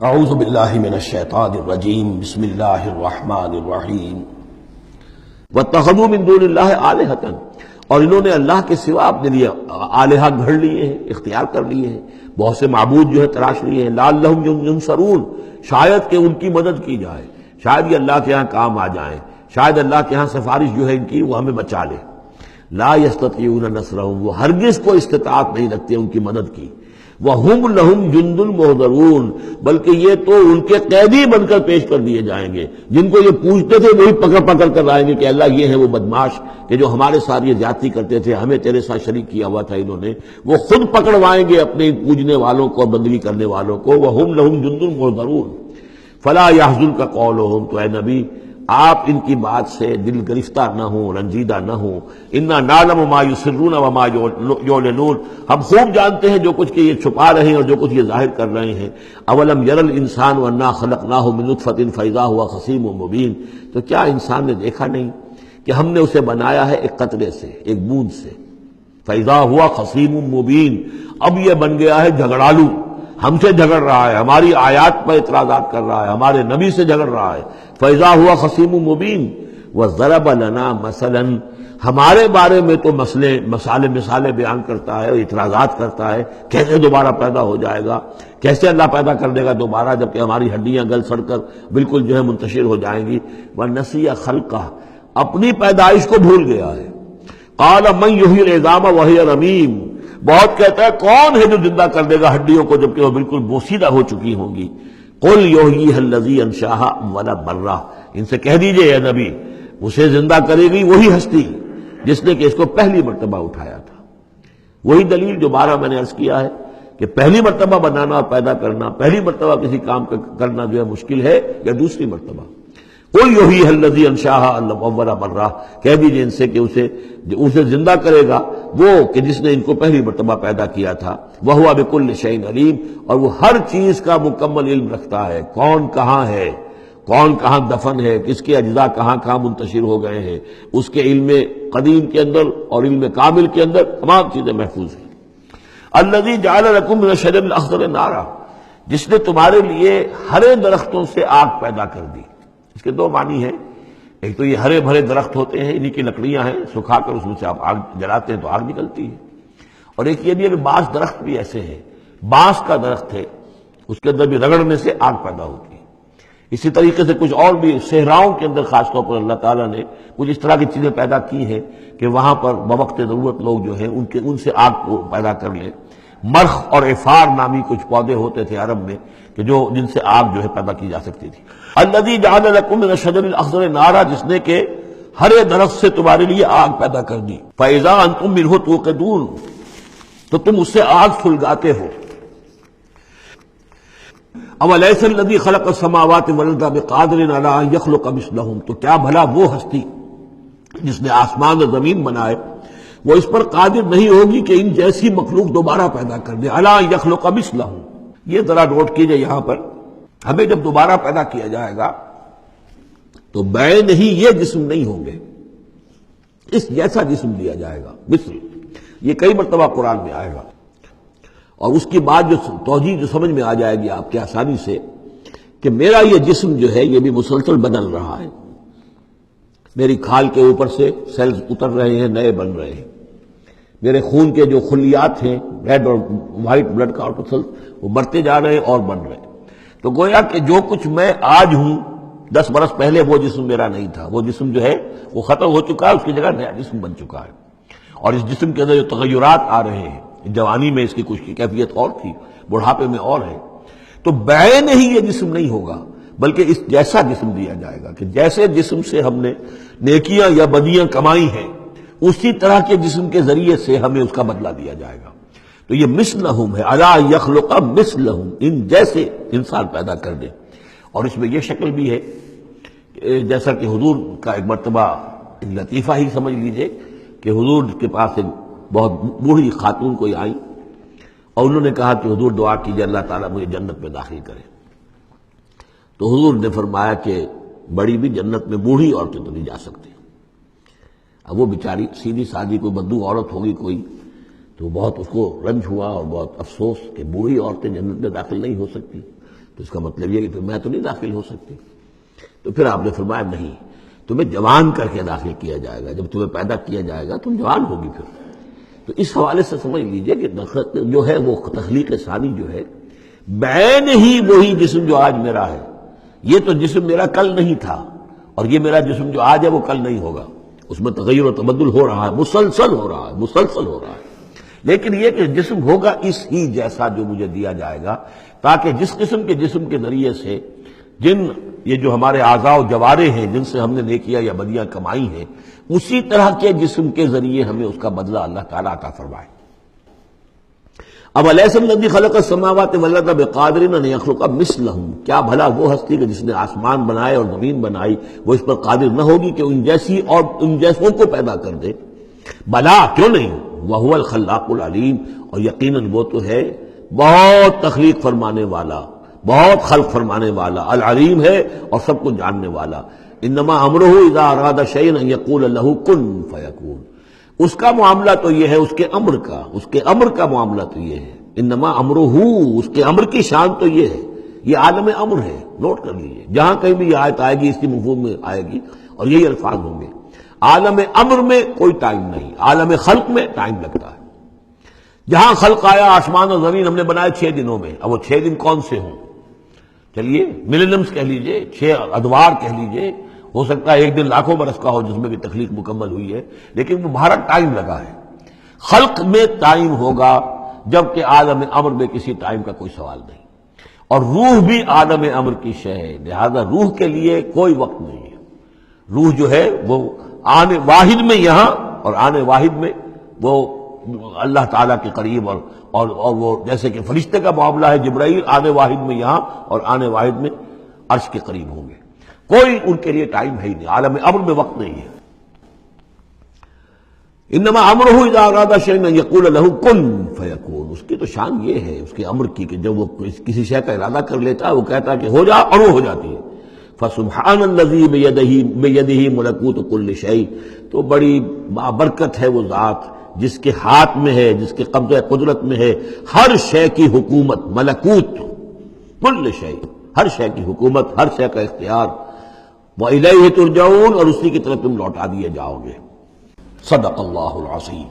اعوذ باللہ من الشیطان الرجیم بسم اللہ الرحمن الرحیم واتخذوا من دون اللہ آلہۃ، اور انہوں نے اللہ کے سوا اپنے لیے آلہہ گھڑ لیے ہیں، اختیار کر لیے ہیں، بہت سے معبود جو ہے تراش لیے ہیں، لعلہم ینصرون، شاید کہ ان کی مدد کی جائے، شاید یہ اللہ کے ہاں کام آ جائیں، شاید اللہ کے ہاں سفارش جو ہے ان کی وہ ہمیں بچا لے۔ لا یستطیعون نصرہم، وہ ہرگز کو استطاعت نہیں رکھتے ان کی مدد کی۔ وَهُمْ لَهُمْ جُنْدٌ مُحْضَرُونَ، بلکہ یہ تو ان کے قیدی بن کر پیش کر دیے جائیں گے، جن کو یہ پوچھتے تھے وہی پکڑ پکڑ کر لائیں گے کہ اللہ یہ ہے وہ بدماش کہ جو ہمارے ساتھ یہ زیادتی کرتے تھے، ہمیں تیرے ساتھ شریک کیا ہوا تھا انہوں نے، وہ خود پکڑوائیں گے اپنے پوجنے والوں کو اور بندگی کرنے والوں کو۔ وَهُمْ لَهُمْ جُنْدٌ مُحْضَرُونَ فَلَا يَحْزُنْكَ قَوْلُهُمْ، تو اے نبی آپ ان کی بات سے دل گرفتار نہ ہوں، رنجیدہ نہ ہوں۔ اِنَّا نَعْلَمُ مَا يُسِرُّونَ وَمَا يُعْلِنُونَ، ہم خوب جانتے ہیں جو کچھ کہ یہ چھپا رہے ہیں اور جو کچھ یہ ظاہر کر رہے ہیں۔ اَوَلَمْ يَرَ الْإِنسَانُ أَنَّا خَلَقْنَاهُ مِن نُطْفَةٍ فَإِذَا هُوَ خَصِيمٌ مُبِينٌ، تو کیا انسان نے دیکھا نہیں کہ ہم نے اسے بنایا ہے ایک قطرے سے، ایک بوند سے۔ فَإِذَا هُوَ خَصِيمٌ مُبِينٌ، اب یہ بن گیا ہے جھگڑالو، ہم سے جھگڑ رہا ہے، ہماری آیات پر اعتراضات کر رہا ہے، ہمارے نبی سے جھگڑ رہا ہے۔ فَإِذَا هُوَ خَصِيمٌ مُبِينٌ وَضَرَبَ لَنَا مَثَلًا، ہمارے بارے میں تو مثالیں بیان کرتا ہے، اعتراضات کرتا ہے، کیسے دوبارہ پیدا ہو جائے گا، کیسے اللہ پیدا کر دے گا دوبارہ جبکہ ہماری ہڈیاں گل سڑ کر بالکل جو ہے منتشر ہو جائیں گی۔ وَنَسِيَ خَلْقَهُ، اپنی پیدائش کو بھول گیا ہے۔ قَالَ مَن يُحْيِي الْعِظَامَ وَهِيَ رَمِيمٌ، بہت کہتا ہے کون ہے جو زندہ کر دے گا ہڈیوں کو جبکہ وہ بالکل بوسیدہ ہو چکی ہوں گی۔ قُلْ يُحْيِيهَا الَّذِي أَنشَأَهَا أَوَّلَ مَرَّةٍ، ان سے کہہ دیجئے اے نبی اسے زندہ کرے گی وہی ہستی جس نے کہ اس کو پہلی مرتبہ اٹھایا تھا۔ وہی دلیل جو بارہ میں نے عرض کیا ہے کہ پہلی مرتبہ بنانا اور پیدا کرنا، پہلی مرتبہ کسی کام کرنا جو ہے مشکل ہے یا دوسری مرتبہ۔ قُلْ يُحْيِيهَا الَّذِي أَنشَأَهَا أَوَّلَ مَرَّةٍ، کہہ دیجئے ان سے کہ اسے زندہ کرے گا وہ کہ جس نے ان کو پہلی مرتبہ پیدا کیا تھا۔ وَهُوَ بِكُلِّ شَيْءٍ عَلِيمٌ، اور وہ ہر چیز کا مکمل علم رکھتا ہے، کون کہاں ہے، کون کہاں دفن ہے، کس کے اجزاء کہاں کہاں منتشر ہو گئے ہیں، اس کے علم قدیم کے اندر اور علم کامل کے اندر تمام چیزیں محفوظ ہیں۔ الذی جعل لکم من الشجر الاخضر نارا، جس نے تمہارے لیے ہرے درختوں سے آگ پیدا کر دی۔ اس کے دو معنی ہیں، ایک تو یہ ہرے بھرے درخت ہوتے ہیں، انہی کی لکڑیاں ہیں، سکھا کر اس میں سے آپ آگ جلاتے ہیں تو آگ نکلتی ہے، اور ایک یہ بھی ہے کہ بعض درخت بھی ایسے ہیں، بانس کا درخت ہے اس کے اندر بھی رگڑنے سے آگ پیدا ہوتی ہے۔ اسی طریقے سے کچھ اور بھی صحراؤں کے اندر خاص طور پر اللہ تعالیٰ نے کچھ اس طرح کی چیزیں پیدا کی ہیں کہ وہاں پر بوقت ضرورت لوگ جو ہیں ان سے آگ کو پیدا کر لیں۔ مرخ اور عفار نامی کچھ پودے ہوتے تھے عرب میں کہ جن سے آگ جو ہے پیدا کی جا سکتی تھی۔ الذی جعل لکم من الشجر الاخضر نارا، جس نے کہ ہرے درخت سے تمہارے لیے آگ پیدا کر دی۔ فاذا انتم منہ توقدون، تو تم اس سے آگ سلگاتے ہو۔ اولیس الذی خلق السماوات والارض بقادر علی ان یخلق مثلہم، تو کیا بھلا وہ ہستی جس نے آسمان اور زمین بنائے وہ اس پر قادر نہیں ہوگی کہ ان جیسی مخلوق دوبارہ پیدا کر دے۔ علی ان یخلق مثلہم، یہ ذرا نوٹ کیجئے یہاں پر، ہمیں جب دوبارہ پیدا کیا جائے گا تو بے نہیں یہ جسم نہیں ہوں گے، اس جیسا جسم دیا جائے گا، مثل، یہ کئی مرتبہ قرآن میں آئے گا، اور اس کی بات جو توجیہ جو سمجھ میں آ جائے گی آپ کے آسانی سے کہ میرا یہ جسم جو ہے یہ بھی مسلسل بدل رہا ہے، میری کھال کے اوپر سے سیلز اتر رہے ہیں، نئے بن رہے ہیں، میرے خون کے جو خلیات ہیں ریڈ اور وائٹ بلڈ کارپسل وہ بڑھتے جا رہے ہیں اور بن رہے ہیں۔ تو گویا کہ جو کچھ میں آج ہوں 10 برس پہلے وہ جسم میرا نہیں تھا، وہ جسم جو ہے وہ ختم ہو چکا ہے، اس کی جگہ نیا جسم بن چکا ہے، اور اس جسم کے اندر جو تغیرات آ رہے ہیں، جوانی میں اس کی کچھ کی کیفیت اور تھی، بڑھاپے میں اور ہے، تو بے نہیں یہ جسم نہیں ہوگا بلکہ اس جیسا جسم دیا جائے گا کہ جیسے جسم سے ہم نے نیکیاں یا بدیاں کمائی ہیں اسی طرح کے جسم کے ذریعے سے ہمیں اس کا بدلہ دیا جائے گا۔ تو یہ مثلہم ہے، الی یخلق مثلہم، ان جیسے انسان پیدا کر دے۔ اور اس میں یہ شکل بھی ہے جیسا کہ حضور کا ایک مرتبہ لطیفہ ہی سمجھ لیجئے کہ حضور کے پاس ایک بہت بوڑھی خاتون کوئی آئی اور انہوں نے کہا کہ حضور دعا کیجئے اللہ تعالیٰ مجھے جنت میں داخل کرے۔ تو حضور نے فرمایا کہ بڑی بھی جنت میں بوڑھی عورتیں تو نہیں جا سکتی۔ اب وہ بیچاری سیدھی سادھی کوئی بدو عورت ہوگی کوئی، تو بہت اس کو رنج ہوا اور بہت افسوس کہ بوڑھی عورتیں جنت میں داخل نہیں ہو سکتی۔ تو اس کا مطلب یہ کہ پھر میں تو نہیں داخل ہو سکتی. تو پھر آپ نے فرمایا نہیں، تمہیں جوان کر کے داخل کیا جائے گا، جب تمہیں پیدا کیا جائے گا تم جوان ہوگی پھر. تو اس حوالے سے سمجھ لیجئے کہ جو ہے وہ تخلیق ثانی جو ہے بعین ہی وہی جسم جو آج میرا ہے. یہ تو جسم میرا کل نہیں تھا، اور یہ میرا جسم جو آج ہے وہ کل نہیں ہوگا. اس میں تغیر و تبدل ہو رہا ہے، مسلسل ہو رہا ہے، مسلسل ہو رہا ہے. لیکن یہ کہ جسم ہوگا اس ہی جیسا جو مجھے دیا جائے گا، تاکہ جس قسم کے جسم کے ذریعے سے یہ جو ہمارے اعضاء و جوارح ہیں جن سے ہم نے نیکیاں یا بدیاں کمائی ہیں، اسی طرح کے جسم کے ذریعے ہمیں اس کا بدلہ اللہ تعالیٰ عطا فرمائے. اب الیس الذی خلق السماوات والارض بقادر ان یخلق مثلہم، کیا بھلا وہ ہستی کہ جس نے آسمان بنائے اور زمین بنائی وہ اس پر قادر نہ ہوگی کہ ان جیسی اور ان جیسوں کو پیدا کر دے؟ بلا، کیوں نہیں، وہو الخلاق العلیم، اور یقیناً وہ تو ہے بہت تخلیق فرمانے والا، بہت خلق فرمانے والا، العلیم ہے اور سب کو جاننے والا. انما امرہ اذا اراد شیئا ان یقول له کن فیکون، اس کا معاملہ تو یہ ہے، اس کے امر کا معاملہ تو یہ ہے. انما امرہ، اس کے امر کی شان تو یہ ہے. یہ عالم امر ہے، نوٹ کر لیجئے، جہاں کہیں بھی یہ آیت آئے گی اسی مفہوم میں آئے گی اور یہی الفاظ ہوں گے. عالم امر میں کوئی ٹائم نہیں، عالم خلق میں ٹائم لگتا ہے. جہاں خلق آیا، آسمان اور زمین ہم نے بنائے 6 دنوں میں. اب وہ 6 دن کون سے ہوں؟ چلیے ملینمز کہہ لیجئے، 6 ادوار کہہ لیجئے، ہو سکتا ہے ایک دن لاکھوں برس کا ہو جس میں بھی تخلیق مکمل ہوئی ہے، لیکن وہ بھارت ٹائم لگا ہے. خلق میں ٹائم ہوگا، جبکہ عالم امر میں کسی ٹائم کا کوئی سوال نہیں. اور روح بھی عالم امر کی شے ہے، لہذا روح کے لیے کوئی وقت نہیں ہے. روح جو ہے وہ آنے واحد میں یہاں اور آنے واحد میں وہ اللہ تعالیٰ کے قریب، اور وہ جیسے کہ فرشتے کا معاملہ ہے، جبرائیل آنے واحد میں یہاں اور آنے واحد میں عرش کے قریب ہوں گے. کوئی ان کے لیے ٹائم ہے ہی نہیں، عالم امر میں وقت نہیں ہے. انما امرہ اذا اراد شیئا ان یقول له کن فیکون، اس کی تو شان یہ ہے اس کے امر کی کہ جب وہ کسی شے کا ارادہ کر لیتا ہے وہ کہتا ہے کہ ہو جا، اور وہ ہو جاتی ہے. فسبحان الذی بیدہ ملکوت کل شیء، تو بڑی بابرکت ہے وہ ذات جس کے ہاتھ میں ہے، جس کے قبضہ قدرت میں ہے ہر شے کی حکومت، ملکوت کل شیء، ہر شے کی حکومت، ہر شے کا اختیار. وَإِلَيْهِ تُرْجَعُونَ، اور اسی کی طرف تم لوٹا دیے جاؤ گے. صدق اللہ العظیم.